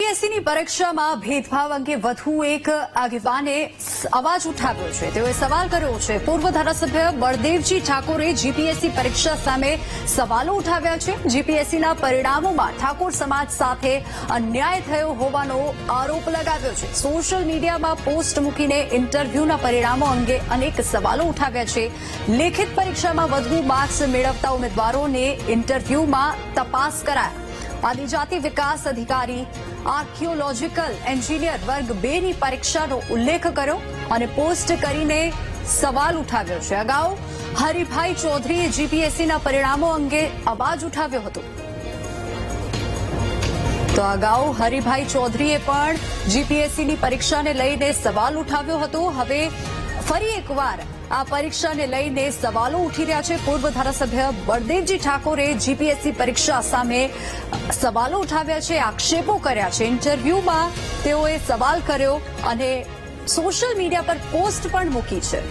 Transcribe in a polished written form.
જીપીએસસીની પરીક્ષામાં ભેદભાવ અંગે વધુ એક આગેવાને અવાજ ઉઠાવ્યો છે. તેઓએ સવાલ કર્યો છે. પૂર્વ ધારાસભ્ય બળદેવજી ઠાકોરે જીપીએસસી પરીક્ષા સામે સવાલો ઉઠાવ્યા છે. જીપીએસસીના પરિણામોમાં ઠાકોર સમાજ સાથે અન્યાય થયો હોવાનો આરોપ લગાવ્યો છે. સોશિયલ મીડિયામાં પોસ્ટ મૂકીને ઇન્ટરવ્યુના પરિણામો અંગે અનેક સવાલો ઉઠાવ્યા છે. લેખિત પરીક્ષામાં વધુ માર્ક્સ મેળવતા ઉમેદવારોને ઇન્ટરવ્યુમાં તપાસ કરાયા. આદિજાતિ વિકાસ અધિકારી આર્કિયોલોજીકલ એન્જિનિયર વર્ગ 2 ની પરીક્ષાનો ઉલ્લેખ કર્યો અને પોસ્ટ કરીને સવાલ ઉઠાવ્યો છે. અગાઉ હરિભાઈ ચૌધરીએ જીપીએસસીના પરિણામો અંગે અવાજ ઉઠાવ્યો હતો. તો અગાઉ હરિભાઈ ચૌધરીએ પણ જીપીએસસીની પરીક્ષાને લઈને સવાલ ઉઠાવ્યો હતો. હવે ફરી એકવાર આ પરીક્ષાને લઈને સવાલો ઉઠી રહ્યા છે. પૂર્વ ધારાસભ્ય બળદેવજી ઠાકોરે જીપીએસસી પરીક્ષા સામે સવાલો ઉઠાવ્યા છે, આક્ષેપો કર્યા છે. ઇન્ટરવ્યુમાં તેઓએ સવાલ કર્યો અને સોશિયલ મીડિયા પર પોસ્ટ પણ મૂકી છે.